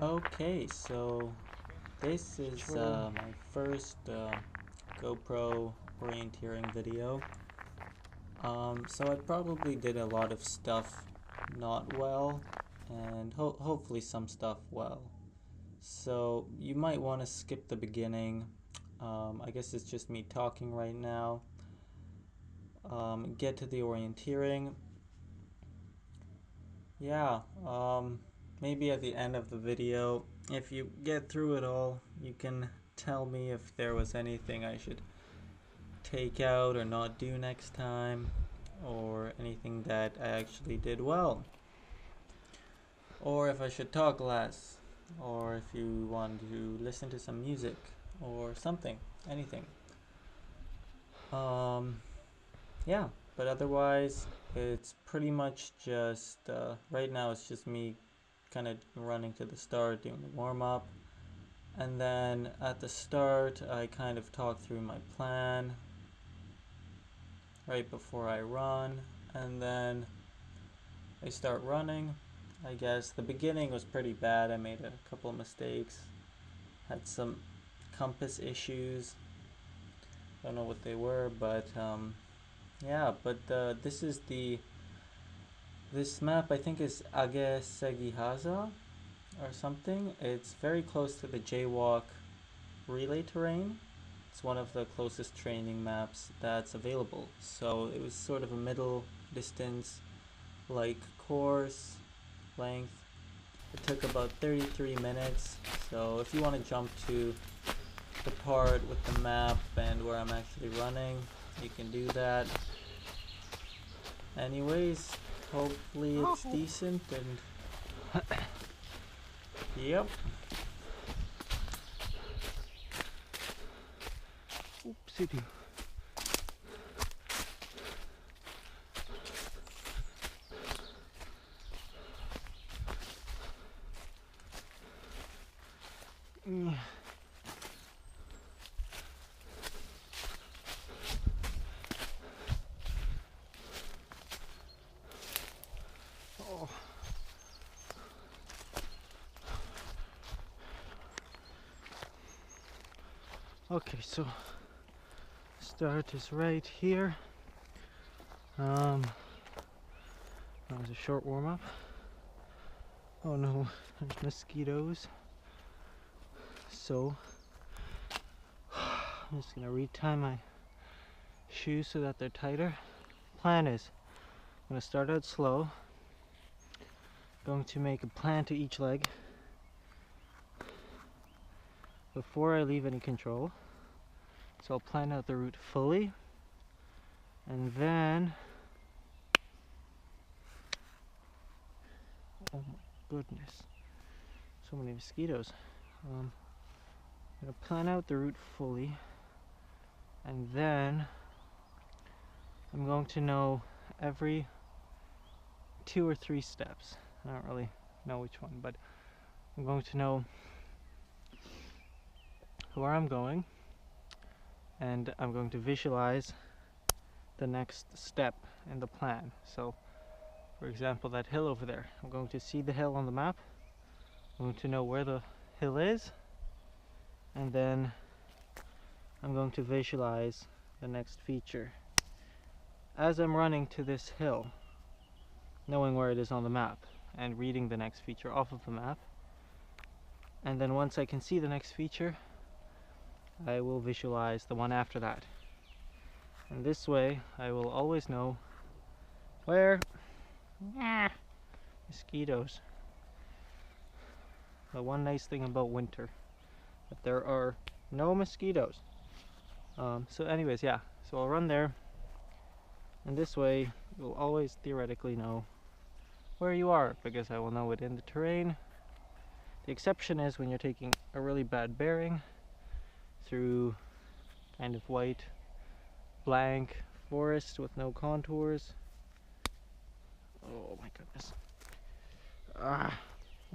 Okay, so this is my first GoPro orienteering video. So I probably did a lot of stuff not well, and hopefully some stuff well. So you might want to skip the beginning. I guess it's just me talking right now. Get to the orienteering. Yeah, maybe at the end of the video, if you get through it all, you can tell me if there was anything I should take out or not do next time, or anything that I actually did well, or if I should talk less, or if you want to listen to some music or something, anything. Yeah, but otherwise it's pretty much just right now it's just me kind of running to the start, doing the warm-up, and then at the start I kind of talk through my plan right before I run, and then I start running. I guess the beginning was pretty bad. I made a couple of mistakes, had some compass issues, don't know what they were, but yeah, but this map I think is Agesegyhaza or something. It's very close to the JWOC relay terrain. It's one of the closest training maps that's available. So it was sort of a middle distance like course length. It took about 33 minutes. So if you want to jump to the part with the map and where I'm actually running, you can do that. Anyways, hopefully it's decent and yep. Oopsie. Oh. Okay, so start is right here. That was a short warm-up. Oh no, there's mosquitoes. So I'm just gonna retie my shoes so that they're tighter. Plan is I'm gonna start out slow. Going to make a plan to each leg before I leave any control. So I'll plan out the route fully, and then, oh my goodness, so many mosquitoes. I'm gonna plan out the route fully, and then I'm going to know every 2 or 3 steps. I don't really know which one, but I'm going to know where I'm going, and I'm going to visualize the next step in the plan. So for example, that hill over there, I'm going to see the hill on the map, I'm going to know where the hill is, and then I'm going to visualize the next feature as I'm running to this hill, knowing where it is on the map and reading the next feature off of the map. And then once I can see the next feature, I will visualize the one after that. And this way I will always know where mosquitoes. The one nice thing about winter, that there are no mosquitoes. So anyways, yeah, so I'll run there, and this way you'll always theoretically know where you are, because I will know it in the terrain. The exception is when you're taking a really bad bearing through kind of white blank forest with no contours. Oh my goodness.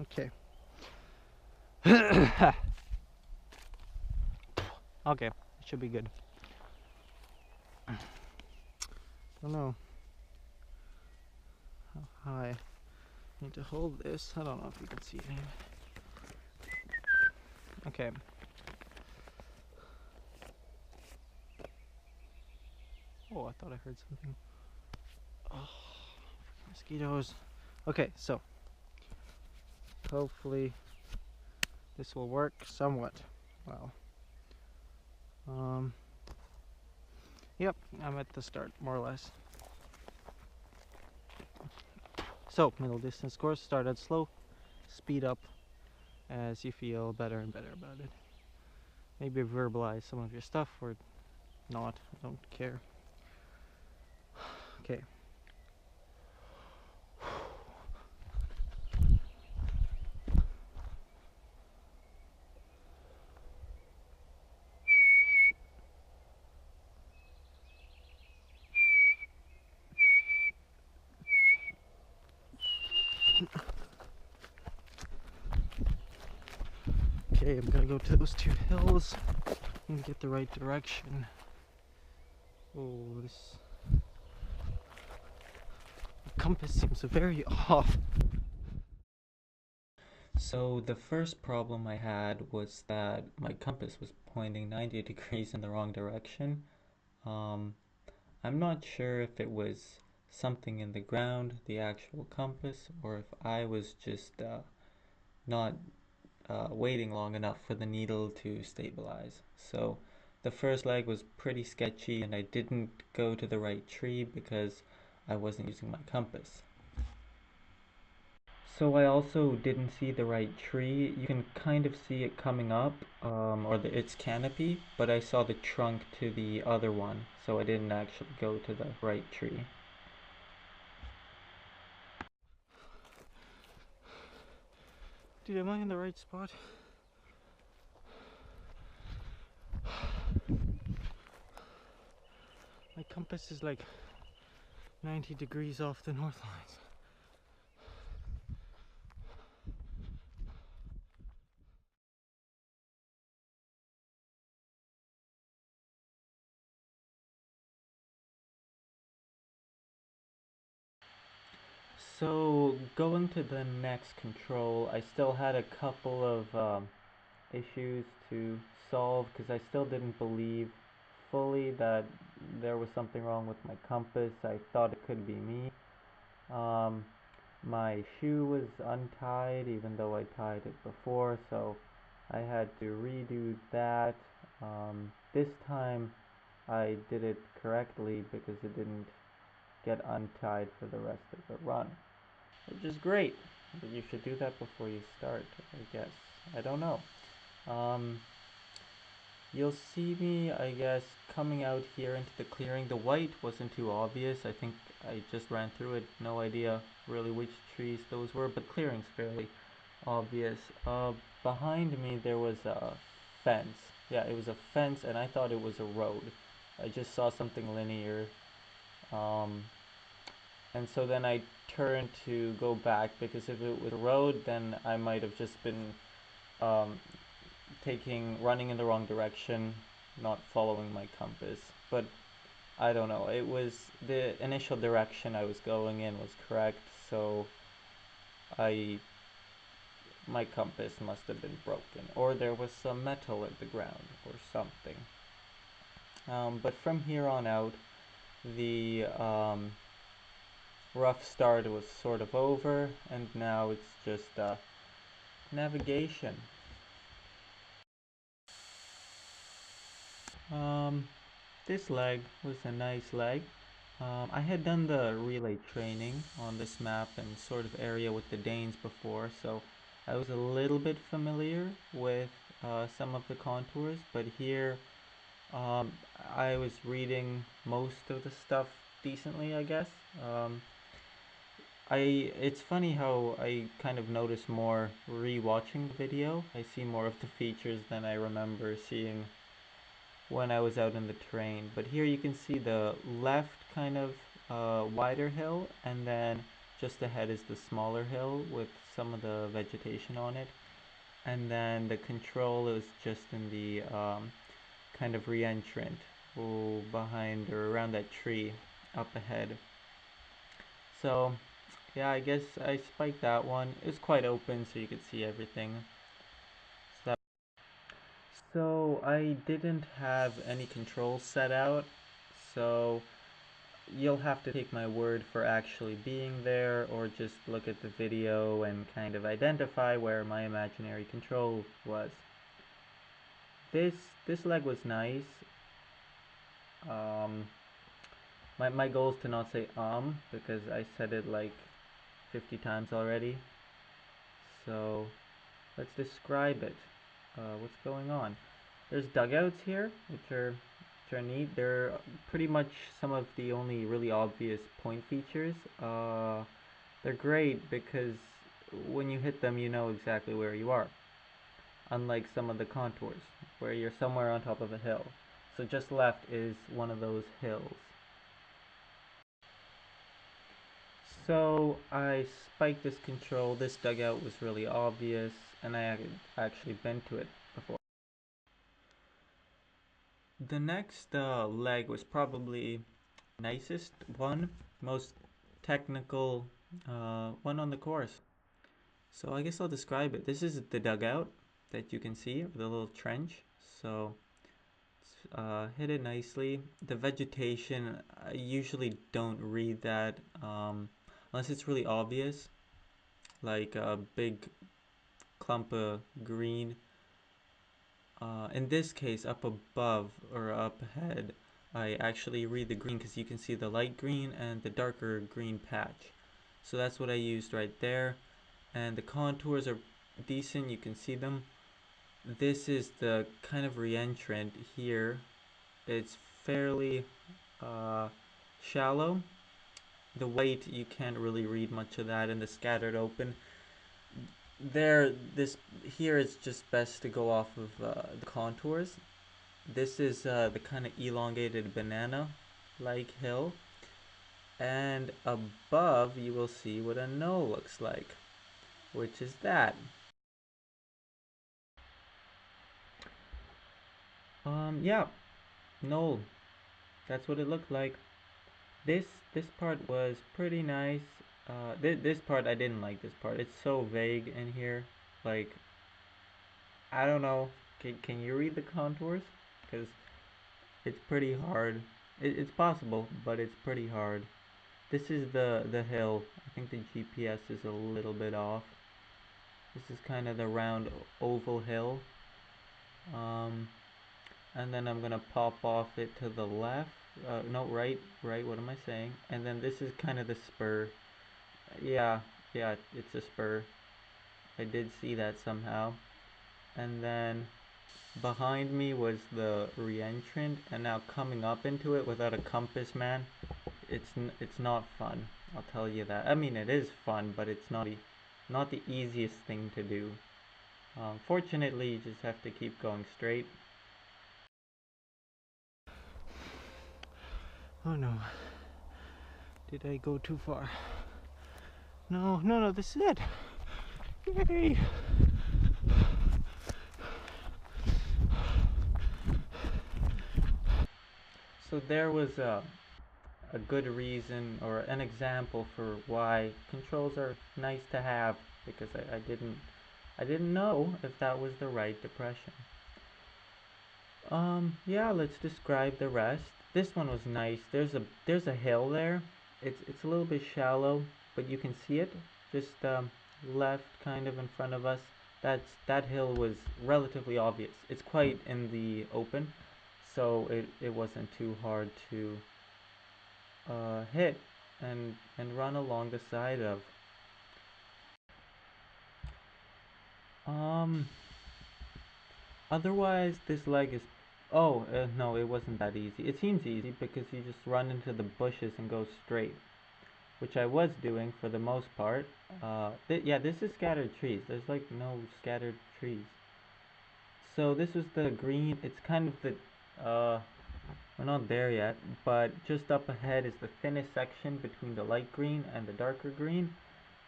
Okay. Okay, it should be good. Don't know how high Need to hold this. I don't know if you can see it. Okay. Oh, I thought I heard something. Oh, mosquitoes. Okay, so hopefully this will work somewhat well. Yep, I'm at the start, more or less. So, middle distance course, start out slow, speed up as you feel better and better about it. Maybe verbalize some of your stuff or not, I don't care. Okay. Okay, I'm gonna go to those two hills and get the right direction. Oh, this compass seems very off. So the first problem I had was that my compass was pointing 90 degrees in the wrong direction. Um, I'm not sure if it was something in the ground, the actual compass, or if I was just not waiting long enough for the needle to stabilize. So the first leg was pretty sketchy, and I didn't go to the right tree because I wasn't using my compass. So I also didn't see the right tree. You can kind of see it coming up, or its canopy, but I saw the trunk to the other one, so I didn't actually go to the right tree. Dude, am I in the right spot? My compass is like 90 degrees off the north lines. So going to the next control, I still had a couple of issues to solve because I still didn't believe fully that there was something wrong with my compass. I thought it could be me. Um, my shoe was untied even though I tied it before, so I had to redo that. This time I did it correctly because it didn't get untied for the rest of the run, which is great. But you should do that before you start, I guess. I don't know. Um, you'll see me, I guess, coming out here into the clearing. The white wasn't too obvious. I think I just ran through it. No idea really which trees those were, but clearing's fairly obvious. Behind me there was a fence. Yeah, it was a fence, and I thought it was a road. I just saw something linear. Um, and so then I turned to go back because if it was a road, then I might have just been um, running in the wrong direction, not following my compass. But I don't know. It was the initial direction I was going in was correct, so I my compass must have been broken, or there was some metal at the ground, or something. But from here on out, the rough start was sort of over, and now it's just navigation. Um, this leg was a nice leg. I had done the relay training on this map and sort of area with the Danes before, so I was a little bit familiar with some of the contours, but here um, I was reading most of the stuff decently, I guess. It's funny how I kind of notice more re-watching the video. I see more of the features than I remember seeing when I was out in the terrain. But here you can see the left kind of wider hill, and then just ahead is the smaller hill with some of the vegetation on it. And then the control is just in the kind of re-entrant behind or around that tree up ahead. So Yeah, I guess I spiked that one. It's quite open so you could see everything. So I didn't have any controls set out, so you'll have to take my word for actually being there or just look at the video and kind of identify where my imaginary control was. This this leg was nice. Um, my goal is to not say because I said it like 50 times already. So let's describe it. What's going on? There's dugouts here, which are neat. They're pretty much some of the only really obvious point features. They're great because when you hit them, you know exactly where you are. Unlike some of the contours, where you're somewhere on top of a hill. So just left is one of those hills. So I spiked this control. This dugout was really obvious, and I had actually been to it before. The next leg was probably nicest one, most technical one on the course. So I guess I'll describe it. This is the dugout that you can see, the little trench. So hit it nicely. The vegetation, I usually don't read that unless it's really obvious, like a big clump of green. In this case, up above or up ahead, I actually read the green because you can see the light green and the darker green patch. So that's what I used right there. And the contours are decent, you can see them. This is the kind of reentrant here. It's fairly shallow. The white, you can't really read much of that, and the scattered open. This here is just best to go off of the contours. This is the kind of elongated banana-like hill, and above you will see what a knoll looks like, which is that. Yeah, knoll. That's what it looked like. This this part was pretty nice. This part I didn't like. This part, it's so vague in here. Like, I don't know. Can you read the contours? Because it's pretty hard. It's possible, but it's pretty hard. This is the hill. I think the GPS is a little bit off. This is kind of the round oval hill. Um, and then I'm gonna pop off it to the left. No, right, right. What am I saying? And then this is kind of the spur. Yeah, yeah, it's a spur. I did see that somehow. And then behind me was the reentrant, and now coming up into it without a compass, man, it's not fun. I'll tell you that. I mean, it is fun, but it's not the easiest thing to do. Fortunately, you just have to keep going straight. Oh no. Did I go too far? No, no, no, this is it. Yay! So there was a good reason or an example for why controls are nice to have because I didn't know if that was the right depression. Yeah, let's describe the rest. This one was nice. There's a hill there. It's a little bit shallow, but you can see it just left kind of in front of us. That hill was relatively obvious. It's quite in the open, so it wasn't too hard to hit and run along the side of. Um, Otherwise, this leg is. Oh, no, it wasn't that easy. It seems easy because you just run into the bushes and go straight, which I was doing for the most part. Yeah, this is scattered trees. There's like no scattered trees. So this was the green. It's kind of the. We're not there yet, but just up ahead is the thinnest section between the light green and the darker green,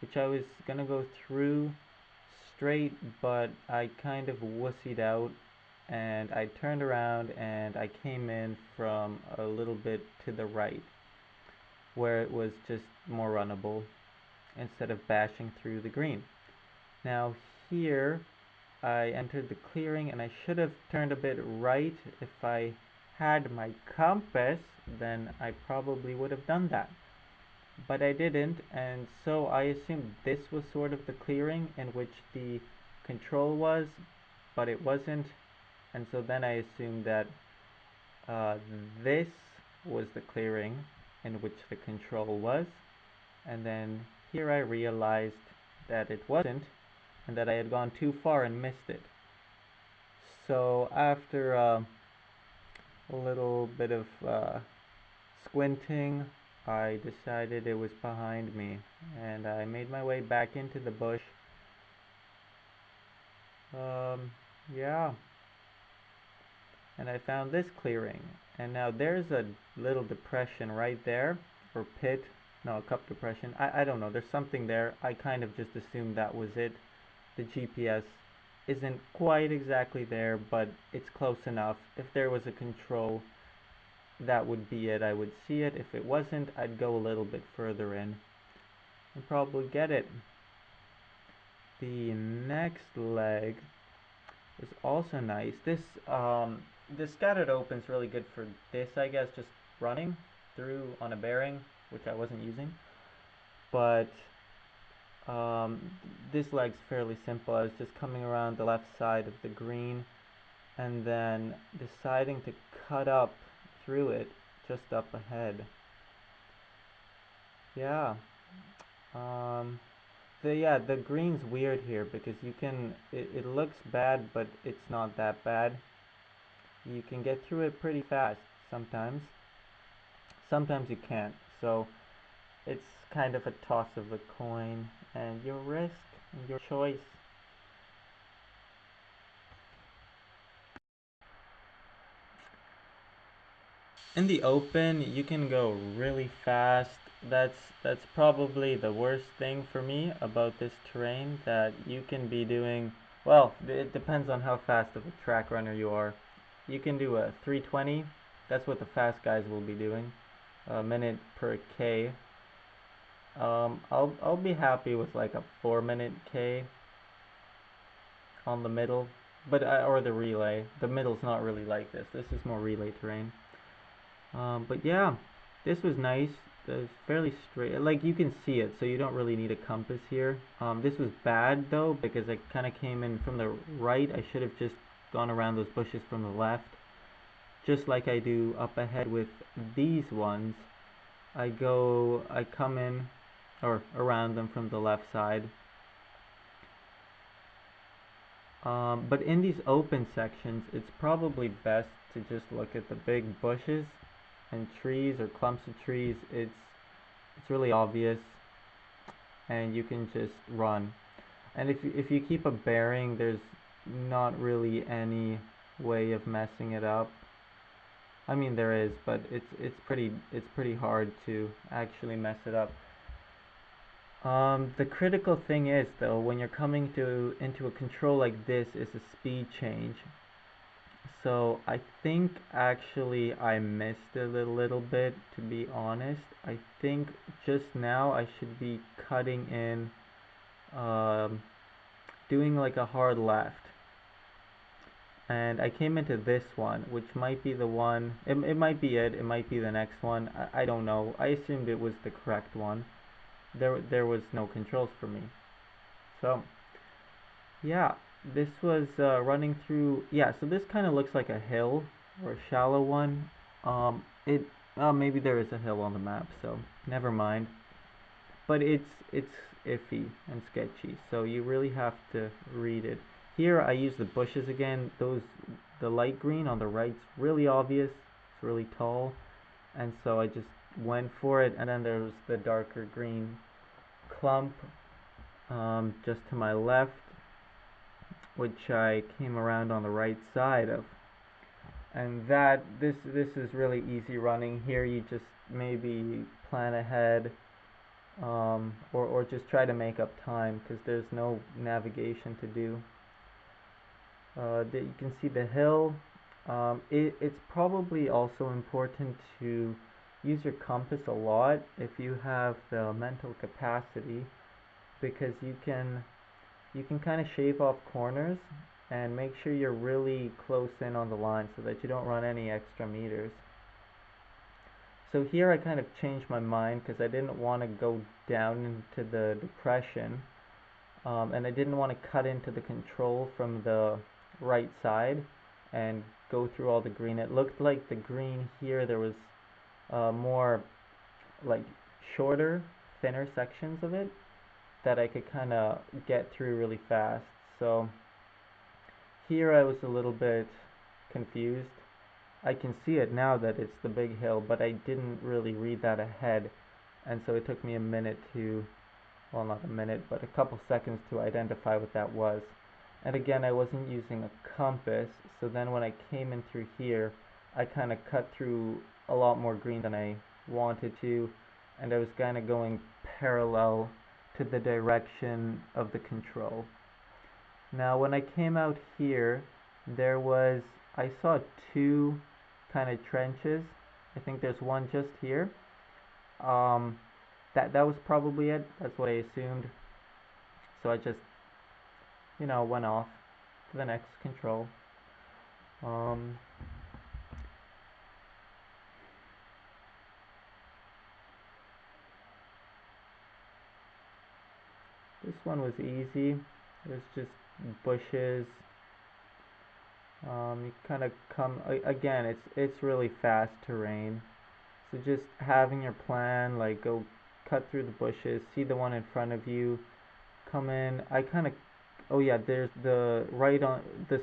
which I was gonna go through straight, but I kind of wussied out and I turned around and I came in from a little bit to the right where it was just more runnable. instead of bashing through the green. Now here I entered the clearing, and I should have turned a bit right. If I had my compass, then I probably would have done that. But I didn't, and so I assumed this was sort of the clearing in which the control was, but it wasn't. And so then I assumed that uh, this was the clearing in which the control was. And then here I realized that it wasn't, and that I had gone too far and missed it. So after a little bit of squinting, I decided it was behind me, and I made my way back into the bush. Um, yeah, and I found this clearing, and now there's a little depression right there, or pit, no, a cup depression. I don't know, there's something there. I kind of just assumed that was it. The GPS isn't quite exactly there, but it's close enough. If there was a control, that would be it. I would see it. If it wasn't, I'd go a little bit further in and probably get it. The next leg is also nice. This scattered open's really good for this, I guess, just running through on a bearing, which I wasn't using. But um, this leg's fairly simple. I was just coming around the left side of the green and then deciding to cut up through it just up ahead. Yeah. Um, the green's weird here because it looks bad, but it's not that bad. You can get through it pretty fast sometimes. Sometimes you can't. So it's kind of a toss of a coin, and your risk and your choice. In the open, you can go really fast. That's probably the worst thing for me about this terrain, that you can be doing, well, it depends on how fast of a track runner you are. You can do a 320. That's what the fast guys will be doing, a minute per K. I'll be happy with like a 4-minute K on the middle, but or the relay. The middle's not really like this. This is more relay terrain. But yeah, this was nice. It's fairly straight. Like you can see it, so you don't really need a compass here. This was bad though because I kind of came in from the right. I should have just gone around those bushes from the left, just like I do up ahead with these ones. I come in or around them from the left side. But in these open sections, it's probably best to just look at the big bushes and trees or clumps of trees. It's really obvious, and you can just run. And if you keep a bearing, there's not really any way of messing it up. I mean there is, but it's pretty hard to actually mess it up. The critical thing is though, when you're coming to into a control like this, is a speed change. So I think actually I missed it a little bit, to be honest. I think just now I should be cutting in, um, doing like a hard left. And I came into this one, which might be the one, it might be it might be the next one. I don't know. I assumed it was the correct one. There was no controls for me. So yeah, this was running through. Yeah, so this kind of looks like a hill or a shallow one. It maybe there is a hill on the map, so never mind. But it's iffy and sketchy, so you really have to read it. Here I use the bushes again. The light green on the right's really obvious. It's really tall, and so I just went for it. And then there's the darker green clump just to my left, which I came around on the right side of. And this is really easy running. Here you just maybe plan ahead, or just try to make up time because there's no navigation to do. You can see the hill. It's probably also important to use your compass a lot if you have the mental capacity. because you can kind of shave off corners and make sure you're really close in on the line so that you don't run any extra meters. So here I kind of changed my mind because I didn't want to go down into the depression, and I didn't want to cut into the control from the right side and go through all the green. It looked like the green here, there was more like shorter, thinner sections of it that I could kind of get through really fast. So here I was a little bit confused. I can see it now that it's the big hill, but I didn't really read that ahead, and so it took me a minute to, well, not a minute, but a couple seconds to identify what that was. And again, I wasn't using a compass, so then when I came in through here, I kind of cut through a lot more green than I wanted to, and I was kind of going parallel to the direction of the control. Now when I came out here, I saw two kind of trenches. I think there's one just here. That was probably it. That's what I assumed. So I just, went off to the next control. This one was easy. It was just bushes. You kind of come again. It's really fast terrain. So just having your plan, like go cut through the bushes, see the one in front of you, come in. Oh yeah, there's the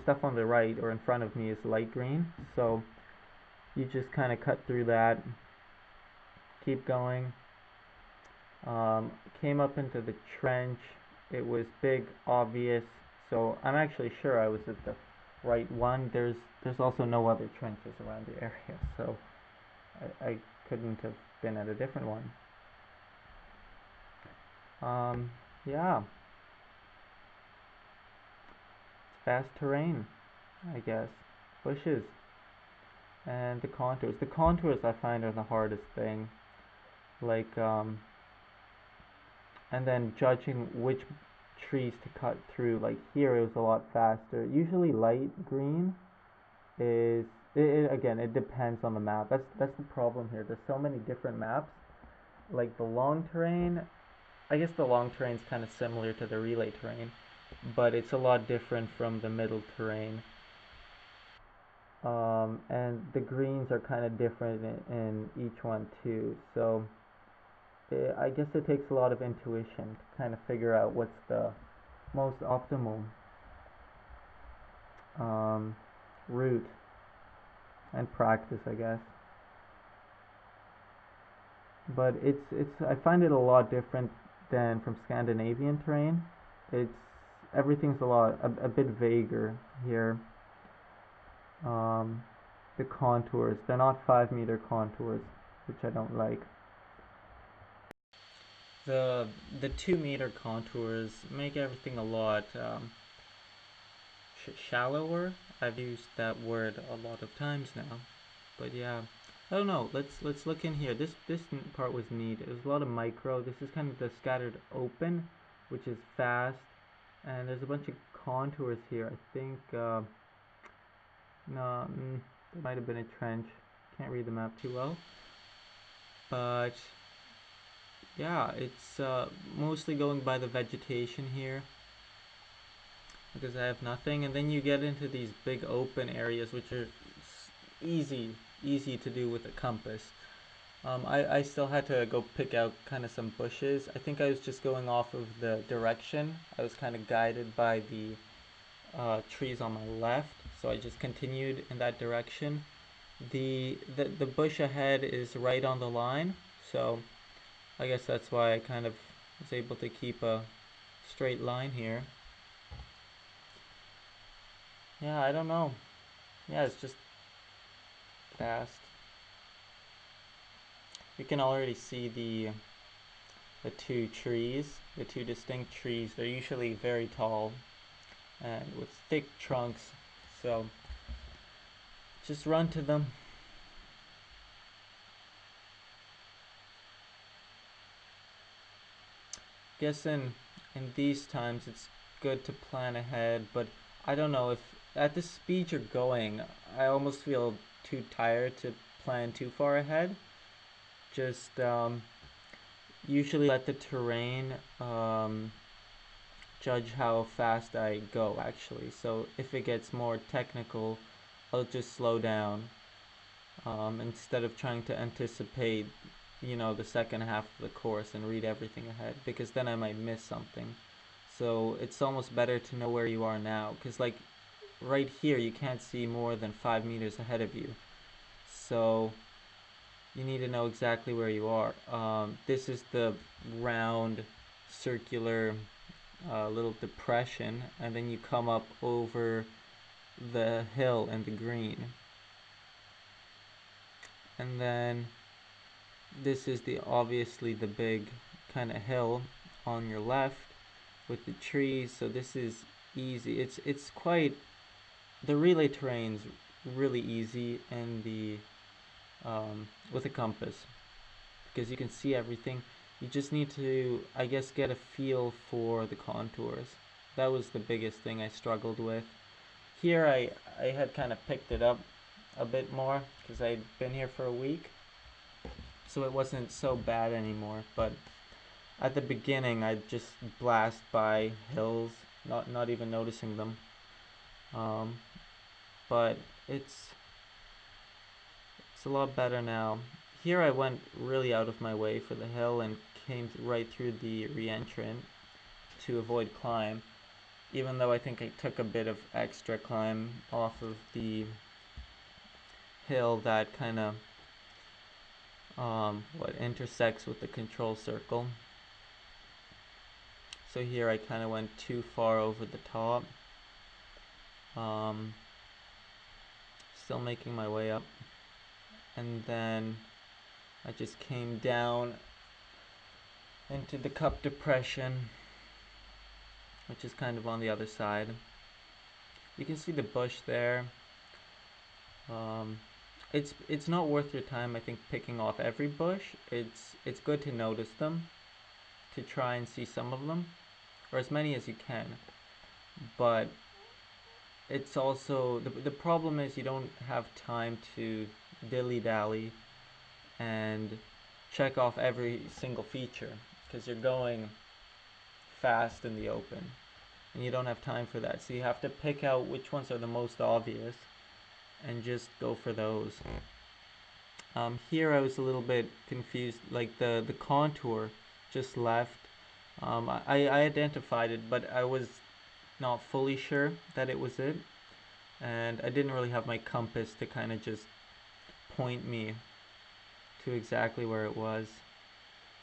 stuff on the right or in front of me is light green. So you just kind of cut through that, keep going. Came up into the trench. It was big, obvious. So I'm actually sure I was at the right one. There's also no other trenches around the area, so I couldn't have been at a different one. Yeah, it's fast terrain, I guess. Bushes and the contours. The contours I find are the hardest thing. Like, and then judging which trees to cut through. Like here, it was a lot faster. Usually, light green is again. It depends on the map. That's the problem here. There's so many different maps. Like the long terrain, I guess the long terrain is kind of similar to the relay terrain, but it's a lot different from the middle terrain. And the greens are kind of different in each one too. So I guess it takes a lot of intuition to kind of figure out what's the most optimal route and practice, I guess. But I find it a lot different than from Scandinavian terrain. It's everything's a bit vaguer here. The contours, they're not 5 meter contours, which I don't like. The 2 meter contours make everything a lot shallower. I've used that word a lot of times now, but yeah, I don't know. Let's look in here. This part was neat. It was a lot of micro. This is kind of the scattered open, which is fast, and there's a bunch of contours here. I think no, there might have been a trench. Can't read the map too well, but yeah, it's mostly going by the vegetation here because I have nothing, and then you get into these big open areas which are easy to do with a compass. I still had to go pick out kind of some bushes. I think I was just going off of the direction. I was kind of guided by the trees on my left, so I just continued in that direction. The bush ahead is right on the line, so I guess that's why I kind of was able to keep a straight line here. Yeah, I don't know. Yeah, it's just fast. You can already see the two trees, the two distinct trees. They're usually very tall and with thick trunks, so just run to them. Guessing in these times it's good to plan ahead, but I don't know if at the speed you're going, I almost feel too tired to plan too far ahead. Just usually let the terrain judge how fast I go actually. So if it gets more technical, I'll just slow down instead of trying to anticipate, the second half of the course and read everything ahead, because then I might miss something. So it's almost better to know where you are now, because like right here you can't see more than 5 meters ahead of you. So you need to know exactly where you are. This is the round circular little depression, and then you come up over the hill and the green. And then this is obviously the big kind of hill on your left with the trees. So this is easy. It's quite, the relay terrain's really easy, and the with a compass, because you can see everything. You just need to, I guess, get a feel for the contours. That was the biggest thing I struggled with. Here I had kind of picked it up a bit more because I'd been here for a week, so it wasn't so bad anymore. But at the beginning I'd just blast by hills, not even noticing them. But it's a lot better now. Here I went really out of my way for the hill and came right through the re-entrant to avoid climb, even though I think I took a bit of extra climb off of the hill that kind of what intersects with the control circle. So here I kind of went too far over the top. Still making my way up, and then I just came down into the cup depression, which is kind of on the other side. You can see the bush there. It's not worth your time, I think, picking off every bush. It's good to notice them, to try and see some of them, or as many as you can. But it's also, the problem is you don't have time to dilly-dally and check off every single feature, because you're going fast in the open and you don't have time for that. So you have to pick out which ones are the most obvious and just go for those. Here I was a little bit confused, like the contour just left. I identified it, but I was not fully sure that it was it, and I didn't really have my compass to kind of just point me to exactly where it was.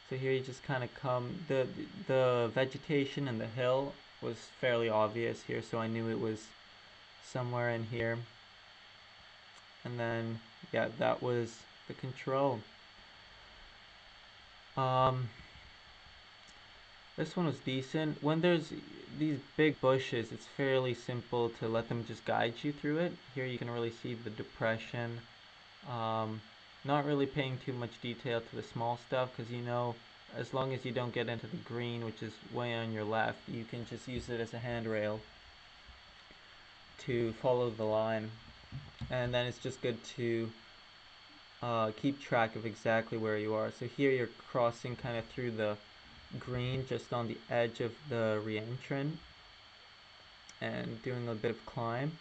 So here you just kind of come, the vegetation and the hill was fairly obvious here, so I knew it was somewhere in here. And then yeah, that was the control. This one was decent. When there's these big bushes, it's fairly simple to let them just guide you through it. Here you can really see the depression. Not really paying too much detail to the small stuff, because as long as you don't get into the green, which is way on your left, you can just use it as a handrail to follow the line. And then it's just good to keep track of exactly where you are. So here you're crossing kind of through the green just on the edge of the re-entrant and doing a bit of climb.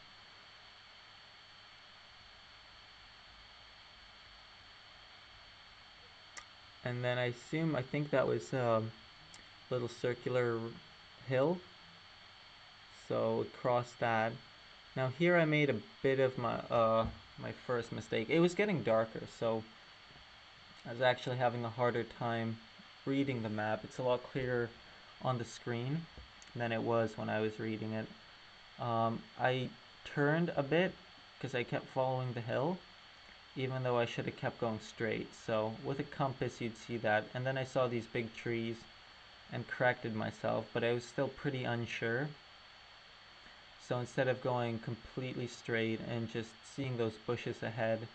And then I think that was a little circular hill, so cross that. Now here I made a bit of my first mistake. It was getting darker, so I was actually having a harder time reading the map. It's a lot clearer on the screen than it was when I was reading it. I turned a bit because I kept following the hill, even though I should have kept going straight. So with a compass you'd see that, and then I saw these big trees and corrected myself, but I was still pretty unsure. So instead of going completely straight and just seeing those bushes ahead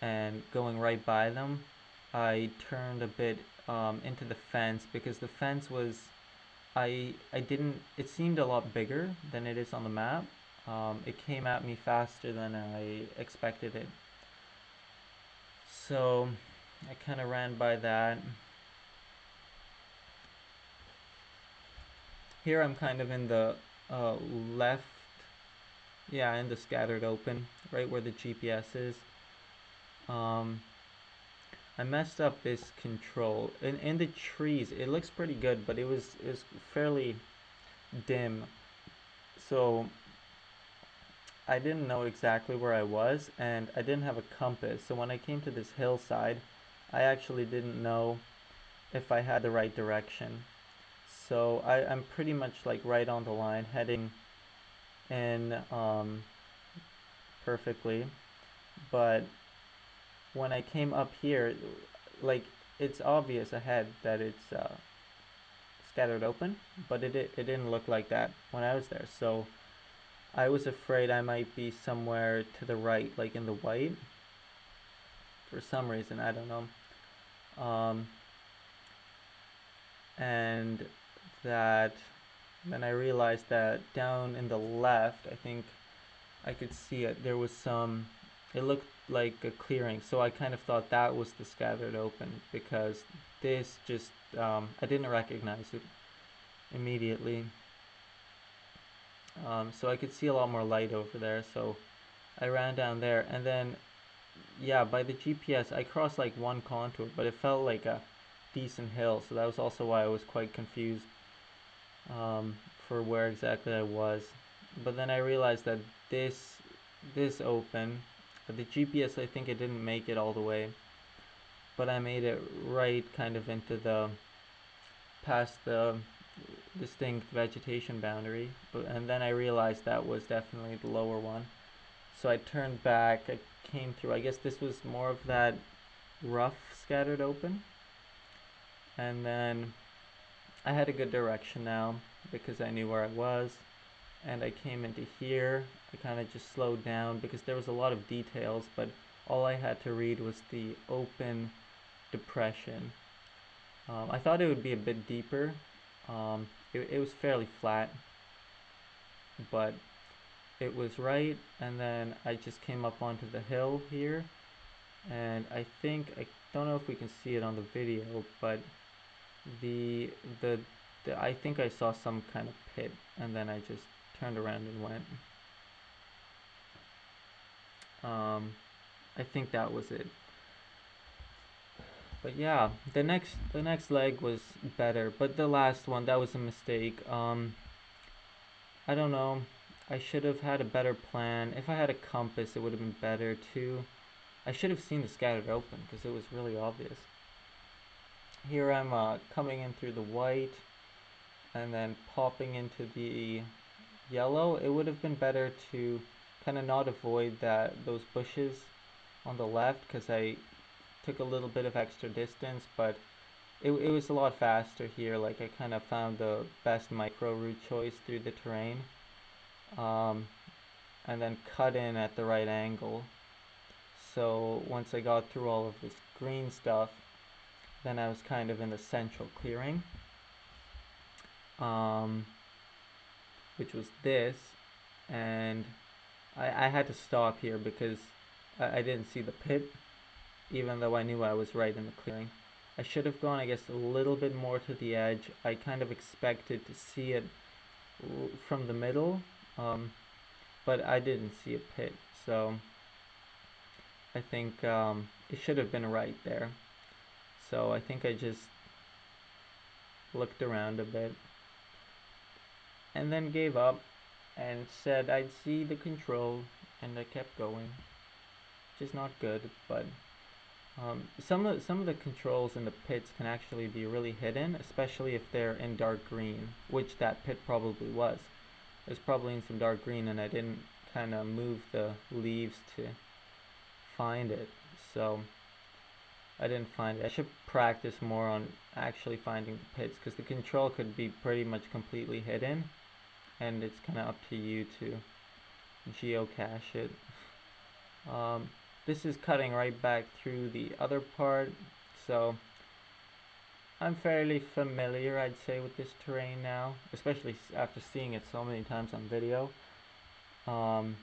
and going right by them, I turned a bit into the fence, because the fence was I didn't, it seemed a lot bigger than it is on the map. It came at me faster than I expected it. So I kind of ran by that. Here I'm kind of in the left, yeah, in the scattered open, right where the GPS is. I messed up this control. In the trees, it looks pretty good, but it was fairly dim. So I didn't know exactly where I was, and I didn't have a compass. So when I came to this hillside, I actually didn't know if I had the right direction. So I'm pretty much like right on the line, heading in perfectly. But when I came up here, like it's obvious ahead that it's scattered open, but it didn't look like that when I was there. So I was afraid I might be somewhere to the right, like in the white, for some reason, I don't know. And that then I realized that down in the left, I think I could see it. There was some, it looked like a clearing. So I kind of thought that was the scattered open because this just, I didn't recognize it immediately. So I could see a lot more light over there. So I ran down there, and then, yeah, by the GPS, I crossed like one contour, but it felt like a decent hill. So that was also why I was quite confused for where exactly I was. But then I realized that this open, the GPS, I think it didn't make it all the way, but I made it right kind of into the past the distinct vegetation boundary, and then I realized that was definitely the lower one. So I turned back, I came through, I guess this was more of that rough scattered open, and then I had a good direction now because I knew where I was, and I came into here. I kind of just slowed down because there was a lot of details, but all I had to read was the open depression. I thought it would be a bit deeper. It was fairly flat, but it was right, and then I just came up onto the hill here, and I think, I don't know if we can see it on the video, but the the, I think I saw some kind of pit, and then I just turned around and went. I think that was it. But yeah, the next leg was better, but the last one, that was a mistake. I don't know. I should have had a better plan. If I had a compass, it would have been better too. I should have seen the scattered open because it was really obvious. Here I'm coming in through the white and then popping into the yellow. It would have been better to kind of not avoid those bushes on the left because I took a little bit of extra distance, but it was a lot faster here. Like I kind of found the best micro route choice through the terrain, and then cut in at the right angle. So once I got through all of this green stuff, then I was kind of in the central clearing, which was this, and I had to stop here because I didn't see the pit, even though I knew I was right in the clearing. I should have gone, I guess, a little bit more to the edge. I kind of expected to see it from the middle, but I didn't see a pit, so I think it should have been right there. So I think I just looked around a bit and then gave up and said I'd see the control, and I kept going, which is not good, but some of the controls in the pits can actually be really hidden, especially if they're in dark green, which that pit probably was. It was probably in some dark green, and I didn't kind of move the leaves to find it, so I didn't find it. I should practice more on actually finding the pits because the control could be pretty much completely hidden, and it's kind of up to you to geocache it. This is cutting right back through the other part, so I'm fairly familiar, I'd say, with this terrain now, especially after seeing it so many times on video. Um,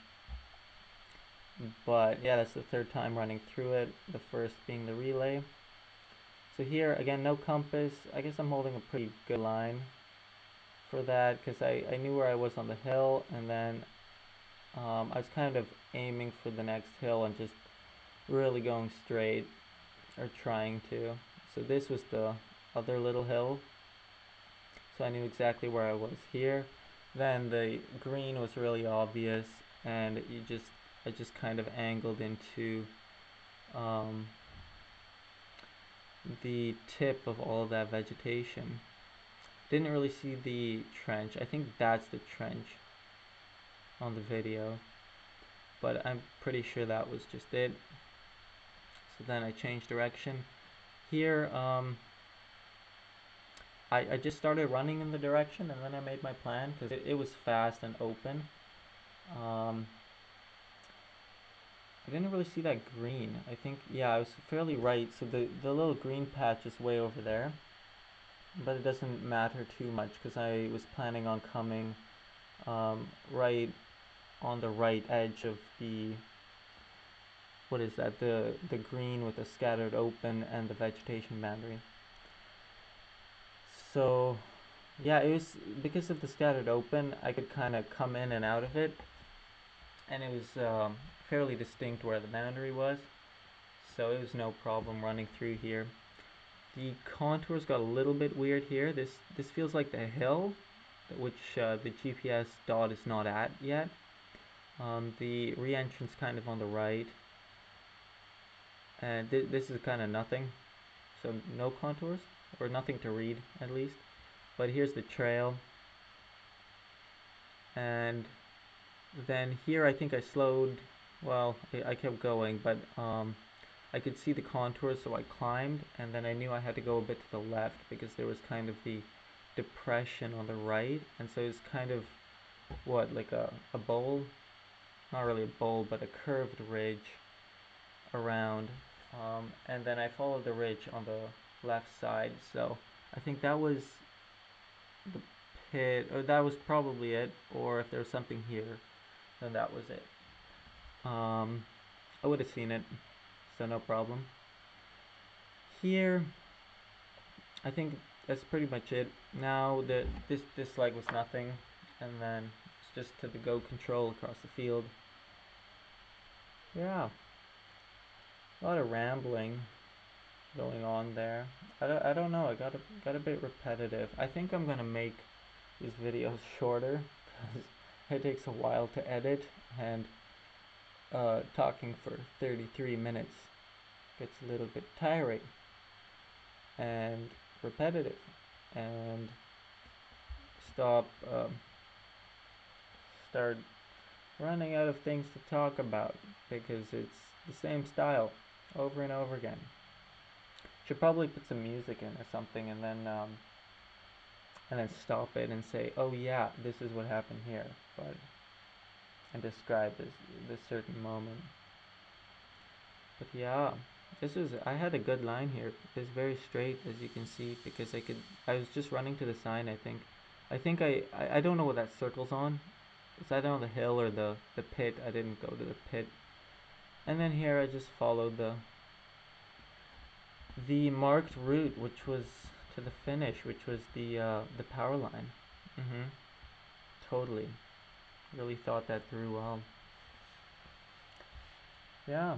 but yeah, that's the third time running through it, the first being the relay. So here, again, no compass. I guess I'm holding a pretty good line for that because I knew where I was on the hill, and then I was kind of aiming for the next hill and just really going straight, or trying to. So this was the other little hill, so I knew exactly where I was here. Then the green was really obvious, and I just kind of angled into um, the tip of all that vegetation. Didn't really see the trench. I think that's the trench on the video, but I'm pretty sure that was just it. So then I changed direction. Here, I just started running in the direction, and then I made my plan because it was fast and open. Um, I didn't really see that green. I think, yeah, I was fairly right. So the little green patch is way over there, but it doesn't matter too much because I was planning on coming right on the right edge of the, what is that, the green with the scattered open and the vegetation boundary. So yeah, it was because of the scattered open, I could kind of come in and out of it, and it was fairly distinct where the boundary was, so it was no problem running through here. The contours got a little bit weird here. This feels like the hill, which the GPS dot is not at yet. The re-entrance kind of on the right, and this is kind of nothing, so no contours, or nothing to read at least. But here's the trail, and then here I think I slowed. Well, I kept going, but I could see the contours, so I climbed, and then I knew I had to go a bit to the left because there was kind of the depression on the right, and so it's kind of what, like a bowl, not really a bowl, but a curved ridge around, and then I followed the ridge on the left side. So I think that was the pit, or that was probably it, or if there was something here, then that was it. I would have seen it, so no problem. Here, I think that's pretty much it. Now this leg was nothing, and then it's just to the go control across the field. Yeah, a lot of rambling going on there. I don't know. I got a bit repetitive. I think I'm gonna make these videos shorter because it takes a while to edit, and talking for 33 minutes gets a little bit tiring and repetitive, and start running out of things to talk about because it's the same style over and over again. Should probably put some music in or something, and then stop it and say, oh yeah, this is what happened here, but and describe this certain moment. But yeah, I had a good line here. It's very straight, as you can see, because I was just running to the sign. I don't know what that circle's on. It's either on the hill or the pit. I didn't go to the pit. And then here I just followed the marked route, which was to the finish, which was the power line. Totally. Really thought that through well. Yeah.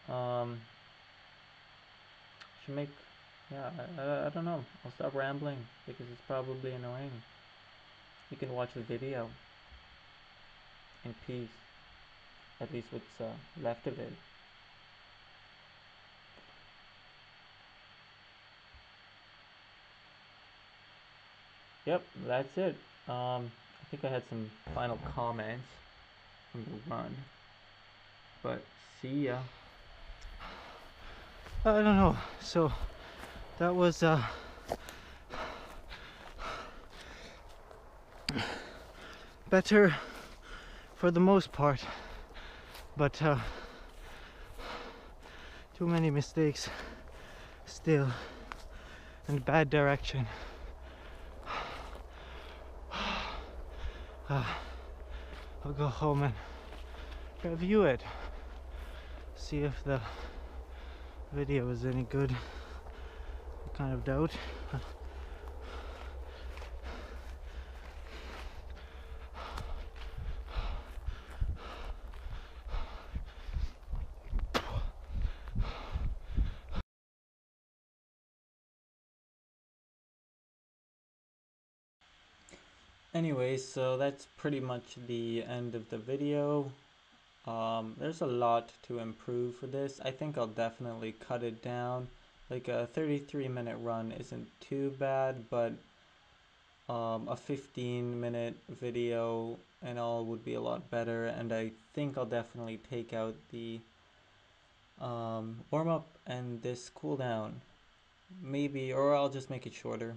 Um, should make. Yeah. I don't know. I'll stop rambling because it's probably annoying. You can watch the video in peace. At least what's left of it. Yep, that's it. I think I had some final comments from the run, but see ya. I don't know. So that was better for the most part, but too many mistakes still, and bad direction. I'll go home and review it, see if the video is any good. I kind of doubt. Anyways, so that's pretty much the end of the video. There's a lot to improve for this. I think I'll definitely cut it down. Like a 33-minute run isn't too bad, but a 15-minute video and all would be a lot better. And I think I'll definitely take out the warm-up and this cooldown. Maybe, or I'll just make it shorter.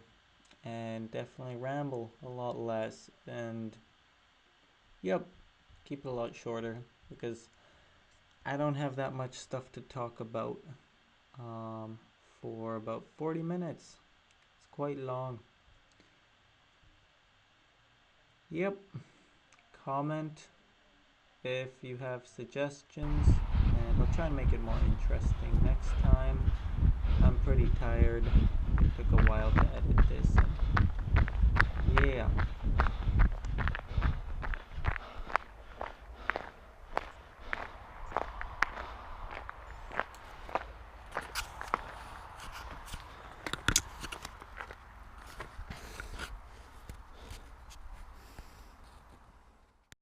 And definitely ramble a lot less, and yep, keep it a lot shorter, because I don't have that much stuff to talk about for about 40 minutes. It's quite long. Yep, comment if you have suggestions, and I'll try and make it more interesting next time. I'm pretty tired. It took a while to edit this. Yeah.